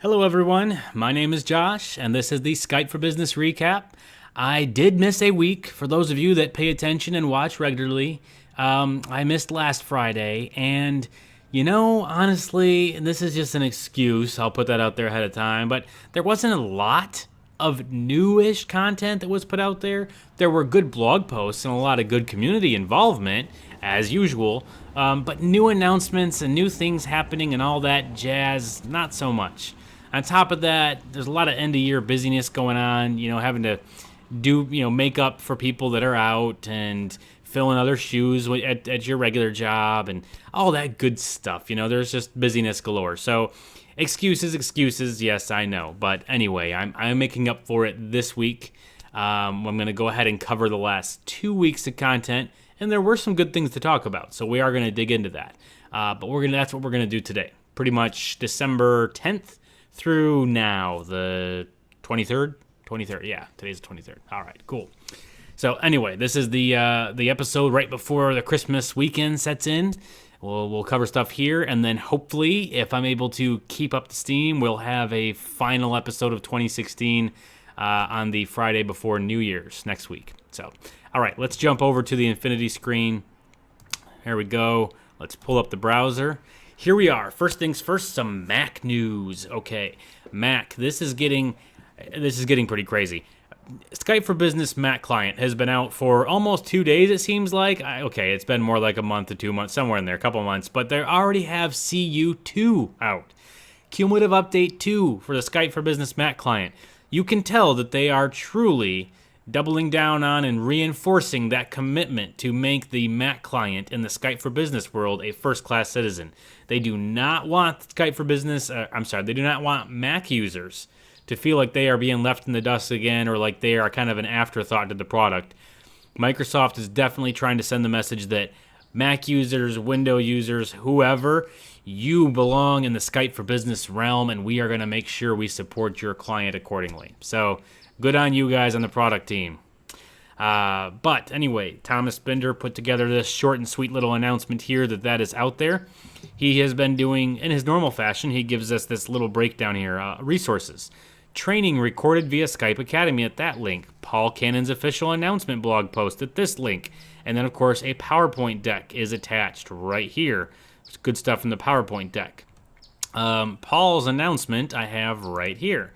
Hello everyone, my name is Josh, and this is the Skype for Business recap. I did miss a week. For those of you that pay attention and watch regularly, I missed last Friday, and honestly, this is just an excuse. I'll put that out there ahead of time, but there wasn't a lot of newish content that was put out there. There were good blog posts and a lot of good community involvement, as usual, but new announcements and new things happening and all that jazz, not so much. On top of that, there's a lot of end-of-year busyness going on, having to do, make up for people that are out and fill in other shoes at your regular job and all that good stuff. There's just busyness galore. So excuses, yes, I know. But anyway, I'm making up for it this week. I'm going to go ahead and cover the last 2 weeks of content, and there were some good things to talk about. So we are going to dig into that. But that's what we're going to do today. Pretty much December 10th. Through now, the 23rd? 23rd, yeah, today's the 23rd. All right, cool. So anyway, this is the episode right before the Christmas weekend sets in. We'll cover stuff here, and then hopefully, if I'm able to keep up the steam, we'll have a final episode of 2016 on the Friday before New Year's next week. So, all right, let's jump over to the Infinity screen. Here we go. Let's pull up the browser. Here we are. First things first, some Mac news. Okay, Mac. This is getting pretty crazy. Skype for Business Mac client has been out for almost 2 days, it seems like. Okay, it's been more like a month to 2 months, somewhere in there, a couple months. But they already have CU2 out. Cumulative Update 2 for the Skype for Business Mac client. You can tell that they are truly doubling down on and reinforcing that commitment to make the Mac client in the Skype for Business world a first-class citizen. They do not want Skype for Business, they do not want Mac users to feel like they are being left in the dust again or like they are kind of an afterthought to the product. Microsoft is definitely trying to send the message that Mac users, Windows users, whoever, you belong in the Skype for Business realm, and we are going to make sure we support your client accordingly. So, good on you guys on the product team. But anyway, Thomas Binder put together this short and sweet little announcement here that is out there. He has been doing, in his normal fashion, he gives us this little breakdown here. Resources. Training recorded via Skype Academy at that link. Paul Cannon's official announcement blog post at this link. And then, of course, a PowerPoint deck is attached right here. There's good stuff in the PowerPoint deck. Paul's announcement I have right here.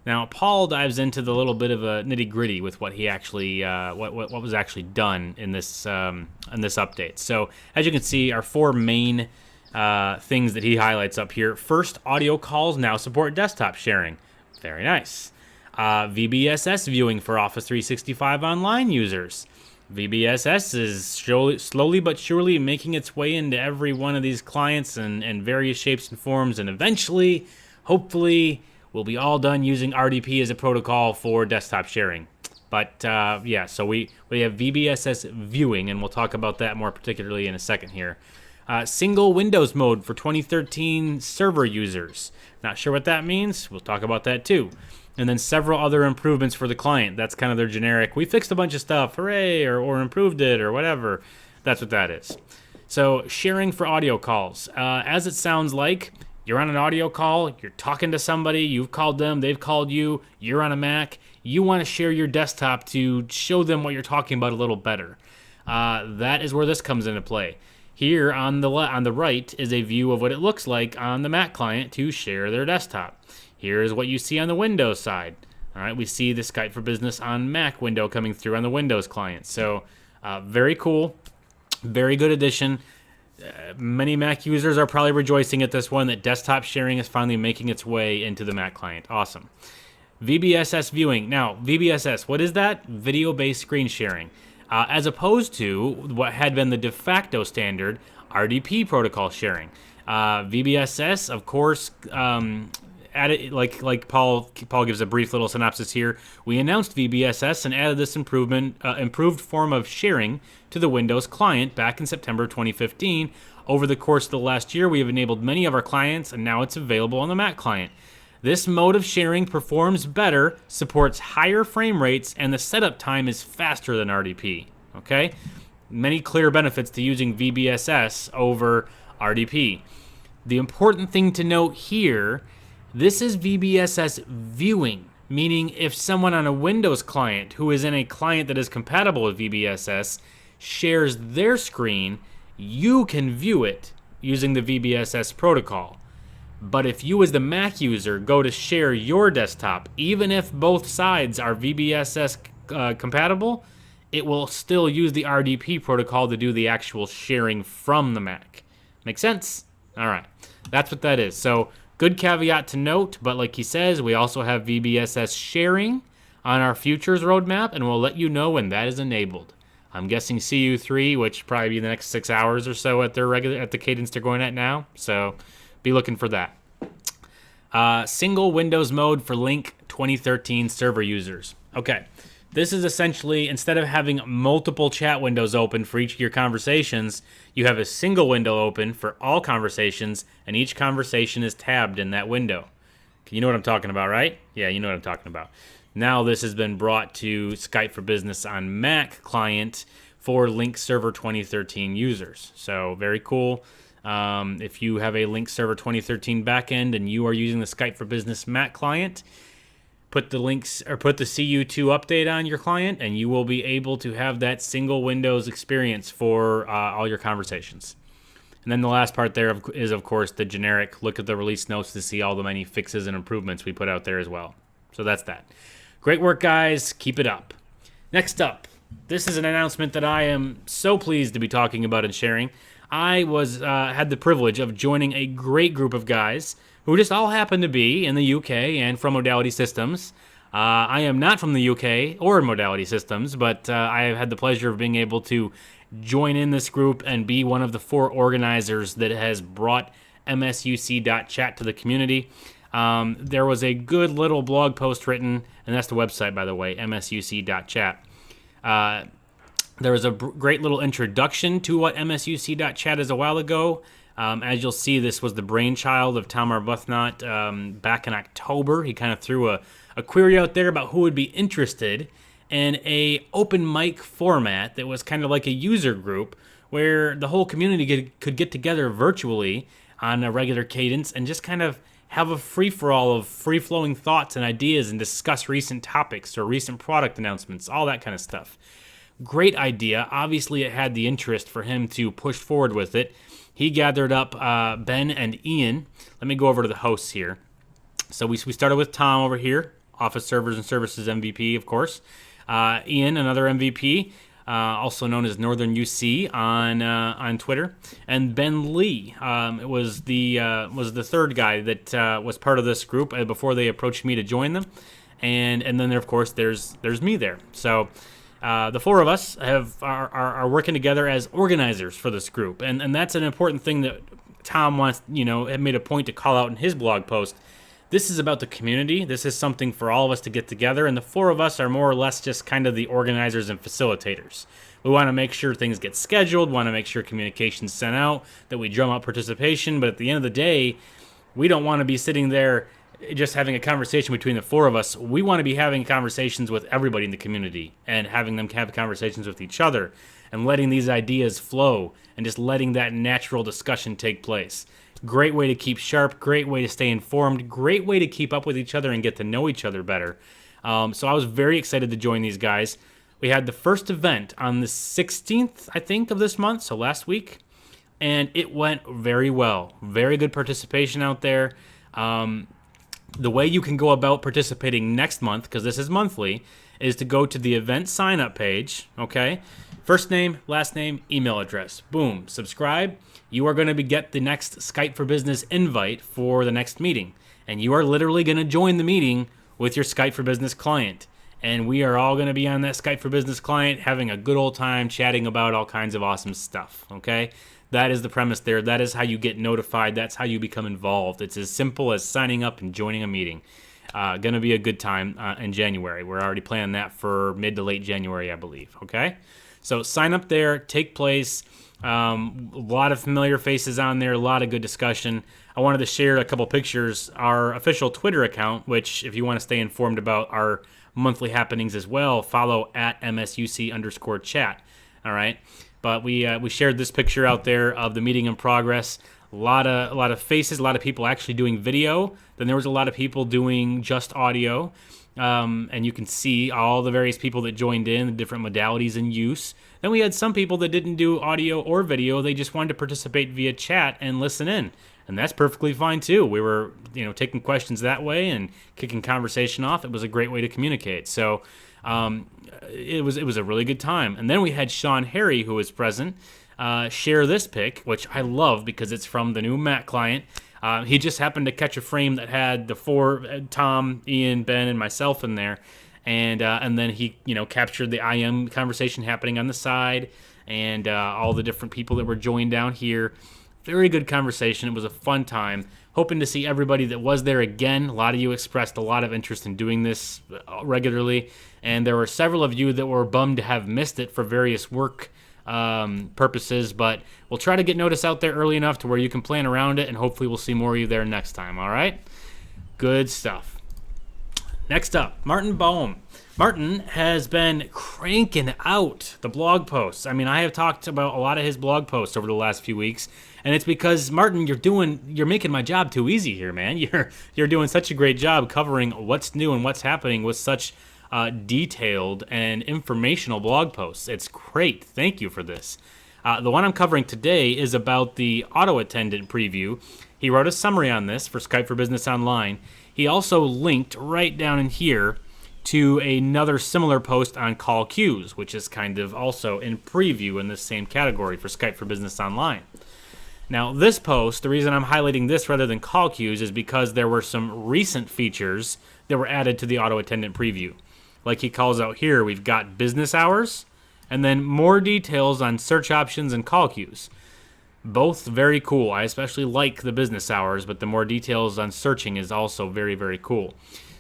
Now, Paul dives into the little bit of a nitty-gritty with what he actually, what was actually done in this update. So, as you can see, our four main things that he highlights up here. First, audio calls now support desktop sharing. Very nice. VBSS viewing for Office 365 Online users. VBSS is slowly but surely making its way into every one of these clients in various shapes and forms, and eventually, hopefully, we'll be all done using RDP as a protocol for desktop sharing. But so we have VBSS viewing, and we'll talk about that more particularly in a second here. Single Windows mode for 2013 server users. Not sure what that means. We'll talk about that too. And then several other improvements for the client. That's kind of their generic, we fixed a bunch of stuff, hooray, or improved it, or whatever. That's what that is. So sharing for audio calls. As it sounds like, you're on an audio call, you're talking to somebody, you've called them, they've called you, you're on a Mac, you want to share your desktop to show them what you're talking about a little better. That is where this comes into play. Here on the right is a view of what it looks like on the Mac client to share their desktop. Here's what you see on the Windows side. All right, we see the Skype for Business on Mac window coming through on the Windows client. So very cool, very good addition. Many Mac users are probably rejoicing at this one that desktop sharing is finally making its way into the Mac client. Awesome. VBSS viewing. Now, VBSS, what is that? Video-based screen sharing. As opposed to what had been the de facto standard, RDP protocol sharing. VBSS, of course, added, like Paul gives a brief little synopsis here. We announced VBSS and added this improved form of sharing to the Windows client back in September 2015. Over the course of the last year, we have enabled many of our clients, and now it's available on the Mac client. This mode of sharing performs better, supports higher frame rates, and the setup time is faster than RDP. Okay? Many clear benefits to using VBSS over RDP. The important thing to note here, This is VBSS viewing, meaning if someone on a Windows client who is in a client that is compatible with VBSS shares their screen, you can view it using the VBSS protocol. But if you as the Mac user go to share your desktop, even if both sides are VBSS compatible, it will still use the RDP protocol to do the actual sharing from the Mac. Make sense? All right. That's what that is. So good caveat to note, but like he says, we also have VBSS sharing on our futures roadmap, and we'll let you know when that is enabled. I'm guessing CU3, which probably be the next 6 hours or so at the cadence they're going at now. So be looking for that. Single Windows mode for Link 2013 server users. Okay, this is essentially, instead of having multiple chat windows open for each of your conversations, you have a single window open for all conversations, and each conversation is tabbed in that window. You know what I'm talking about, right? Yeah, you know what I'm talking about. Now this has been brought to Skype for Business on Mac client for Link Server 2013 users. So very cool. If you have a Link Server 2013 backend and you are using the Skype for Business Mac client, put the links or put the CU2 update on your client, and you will be able to have that single Windows experience for all your conversations. And then the last part there is, of course, the generic look at the release notes to see all the many fixes and improvements we put out there as well. So that's that. Great work, guys. Keep it up. Next up, this is an announcement that I am so pleased to be talking about and sharing. I had the privilege of joining a great group of guys who just all happen to be in the UK and from Modality Systems. I am not from the UK or Modality Systems, but I have had the pleasure of being able to join in this group and be one of the 4 organizers that has brought MSUC.chat to the community. There was a good little blog post written, and that's the website, by the way, MSUC.chat. There was a great little introduction to what MSUC.chat is a while ago. As you'll see, this was the brainchild of Tom Arbuthnot back in October. He kind of threw a query out there about who would be interested in a open mic format that was kind of like a user group where the whole community could get together virtually on a regular cadence and just kind of have a free-for-all of free-flowing thoughts and ideas and discuss recent topics or recent product announcements, all that kind of stuff. Great idea. Obviously, it had the interest for him to push forward with it. He gathered up Ben and Ian. Let me go over to the hosts here. So we started with Tom over here, Office Servers and Services MVP, of course. Ian, another MVP, also known as Northern UC on Twitter, and Ben Lee was the third guy that was part of this group before they approached me to join them, and then there, of course there's me there. So the 4 of us are working together as organizers for this group, and that's an important thing that Tom had made a point to call out in his blog post. This is about the community. This is something for all of us to get together, and the 4 of us are more or less just kind of the organizers and facilitators. We want to make sure things get scheduled, want to make sure communication's sent out, that we drum up participation, but at the end of the day, we don't want to be sitting there just having a conversation between the 4 of us. We want to be having conversations with everybody in the community and having them have conversations with each other and letting these ideas flow and just letting that natural discussion take place. Great way to keep sharp, great way to stay informed, great way to keep up with each other and get to know each other better. So I was very excited to join these guys. We had the first event on the 16th, I think, of this month, so last week, and it went very well. Very good participation out there. The way you can go about participating next month, because this is monthly, is to go to the event sign-up page, okay? First name, last name, email address. Boom. Subscribe. You are going to get the next Skype for Business invite for the next meeting. And you are literally going to join the meeting with your Skype for Business client. And we are all going to be on that Skype for Business client having a good old time chatting about all kinds of awesome stuff, okay? That is the premise there. That is how you get notified. That's how you become involved. It's as simple as signing up and joining a meeting. Going to be a good time in January. We're already planning that for mid to late January, I believe, okay? So sign up there, take place. A lot of familiar faces on there, a lot of good discussion. I wanted to share a couple pictures. Our official Twitter account, which if you want to stay informed about our monthly happenings as well, follow at MSUC_chat. All right. But we shared this picture out there of the meeting in progress. a lot of faces, a lot of people actually doing video. Then there was a lot of people doing just audio. And you can see all the various people that joined in, the different modalities in use. Then we had some people that didn't do audio or video. They just wanted to participate via chat and listen in. And that's perfectly fine too. We were, taking questions that way and kicking conversation off. It was a great way to communicate. So it was a really good time. And then we had Sean Harry, who was present, share this pic, which I love because it's from the new Mac client. He just happened to catch a frame that had the four, Tom, Ian, Ben, and myself in there. And then he, captured the IM conversation happening on the side and all the different people that were joined down here. Very good conversation. It was a fun time. Hoping to see everybody that was there again. A lot of you expressed a lot of interest in doing this regularly. And there were several of you that were bummed to have missed it for various work purposes, but we'll try to get notice out there early enough to where you can plan around it, and hopefully we'll see more of you there next time. All right, good stuff. Next up, Martin Baum. Martin has been cranking out the blog posts. I mean, I have talked about a lot of his blog posts over the last few weeks, and it's because, Martin, you're making my job too easy here, man. You're doing such a great job covering what's new and what's happening with such detailed and informational blog posts. It's great. Thank you for this. The one I'm covering today is about the Auto Attendant preview. He wrote a summary on this for Skype for Business Online. He also linked right down in here to another similar post on call queues, which is kind of also in preview in this same category for Skype for Business Online. Now, this post, the reason I'm highlighting this rather than call queues is because there were some recent features that were added to the Auto Attendant preview. Like he calls out here, we've got business hours, and then more details on search options and call queues. Both very cool. I especially like the business hours, but the more details on searching is also very, very cool.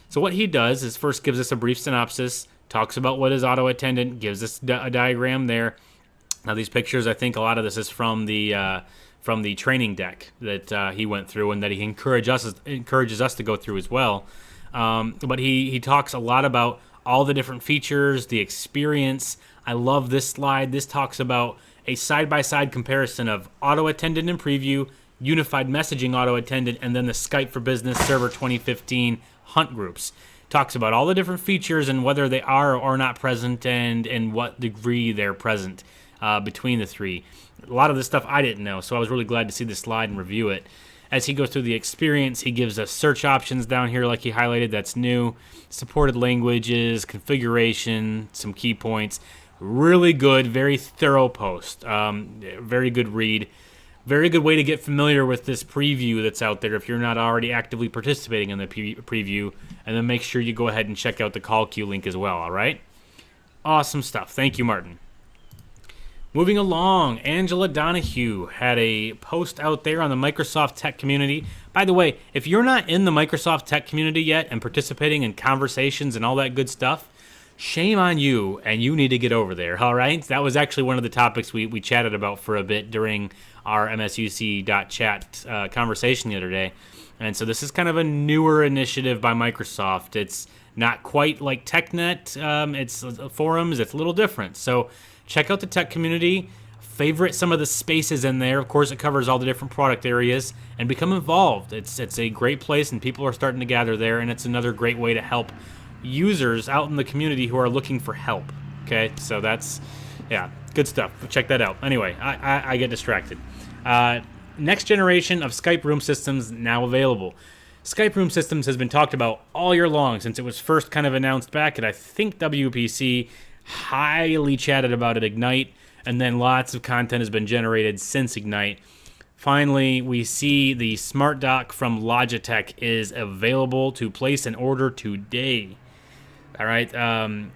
So what he does is first gives us a brief synopsis, talks about what is Auto Attendant, gives us a diagram there. Now these pictures, I think a lot of this is from the training deck that he went through and that he encourages us to go through as well. But he talks a lot about all the different features, the experience. I love this slide. This talks about a side-by-side comparison of Auto Attendant in preview, Unified Messaging Auto Attendant, and then the Skype for Business Server 2015 Hunt groups. Talks about all the different features and whether they are or are not present and in what degree they're present between the three. A lot of this stuff I didn't know, so I was really glad to see this slide and review it. As he goes through the experience, he gives us search options down here like he highlighted, that's new, supported languages, configuration, some key points. Really good, very thorough post. Very good read. Very good way to get familiar with this preview that's out there if you're not already actively participating in the preview. And then make sure you go ahead and check out the call queue link as well, all right? Awesome stuff. Thank you, Martin. Moving along, Angela Donahue had a post out there on the Microsoft Tech community. By the way, if you're not in the Microsoft Tech community yet and participating in conversations and all that good stuff, shame on you, and you need to get over there, all right? That was actually one of the topics we chatted about for a bit during our MSUC.chat conversation the other day. And so this is kind of a newer initiative by Microsoft. It's not quite like TechNet. It's forums. It's a little different. So check out the tech community, favorite some of the spaces in there. Of course, it covers all the different product areas, and become involved. It's a great place, and people are starting to gather there, and it's another great way to help users out in the community who are looking for help. Okay, so that's, yeah, good stuff. Check that out. Anyway, I get distracted. Next generation of Skype Room Systems now available. Skype Room Systems has been talked about all year long since it was first kind of announced back at, I think, WPC. Highly chatted about at Ignite, and then lots of content has been generated since Ignite. Finally, we see the Smartdock from Logitech is available to place an order today. All right, a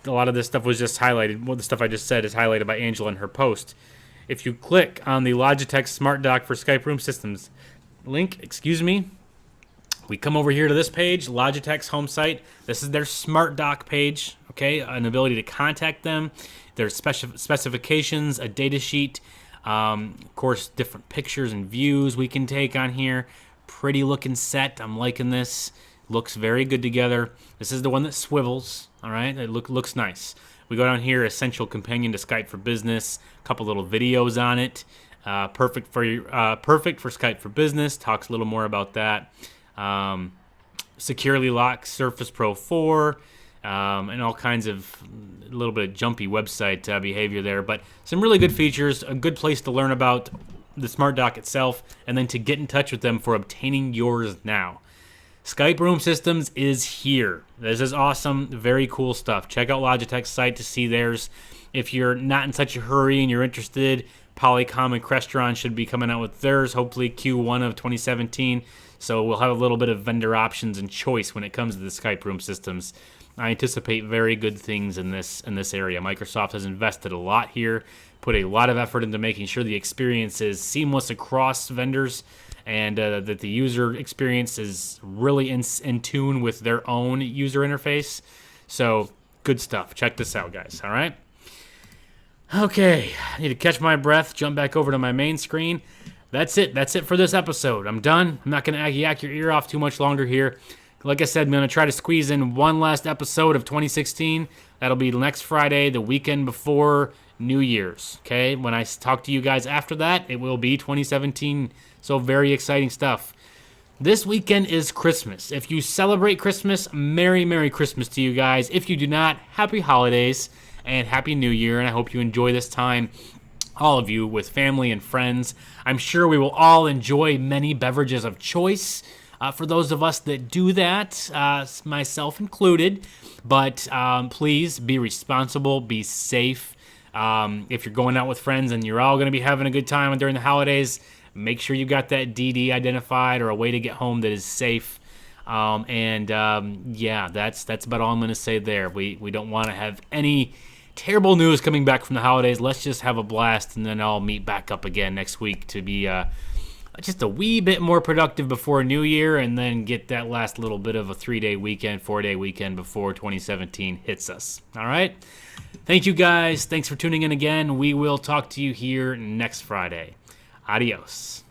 lot of this stuff was just highlighted. Well, the stuff I just said is highlighted by Angela in her post. If you click on the Logitech Smartdock for Skype Room Systems link, we come over here to this page, Logitech's home site. This is their Smartdock page, okay? An ability to contact them, their specifications, a data sheet, of course, different pictures and views we can take on here. Pretty looking set. I'm liking this. Looks very good together. This is the one that swivels, all right? It looks nice. We go down here, Essential Companion to Skype for Business, a couple little videos on it. Perfect for Skype for Business. Talks a little more about that. Securely locked Surface Pro 4. And all kinds of a little bit of jumpy website behavior there, but some really good features, a good place to learn about the Smartdock itself, and then to get in touch with them for obtaining yours now. Skype Room Systems is here. This is awesome, very cool stuff. Check out Logitech's site to see theirs. If you're not in such a hurry and you're interested, Polycom and Crestron should be coming out with theirs, hopefully Q1 of 2017. So we'll have a little bit of vendor options and choice when it comes to the Skype Room Systems. I anticipate very good things in this area. Microsoft has invested a lot here, put a lot of effort into making sure the experience is seamless across vendors, and that the user experience is really in tune with their own user interface. So good stuff. Check this out, guys. All right. Okay, I need to catch my breath, jump back over to my main screen. That's it. That's it for this episode. I'm done. I'm not going to yak your ear off too much longer here. Like I said, I'm going to try to squeeze in one last episode of 2016. That'll be next Friday, the weekend before New Year's. Okay, when I talk to you guys after that, it will be 2017. So very exciting stuff. This weekend is Christmas. If you celebrate Christmas, Merry, Merry Christmas to you guys. If you do not, Happy Holidays and Happy New Year. And I hope you enjoy this time, all of you, with family and friends. I'm sure we will all enjoy many beverages of choice. For those of us that do that, myself included, but please be responsible, be safe. If you're going out with friends and you're all going to be having a good time during the holidays, make sure you got that DD identified or a way to get home that is safe. Yeah, that's about all I'm going to say there. We don't want to have any terrible news coming back from the holidays. Let's just have a blast, and then I'll meet back up again next week to be just a wee bit more productive before New Year, and then get that last little bit of a 4-day weekend before 2017 hits us. All right? Thank you, guys. Thanks for tuning in again. We will talk to you here next Friday. Adios.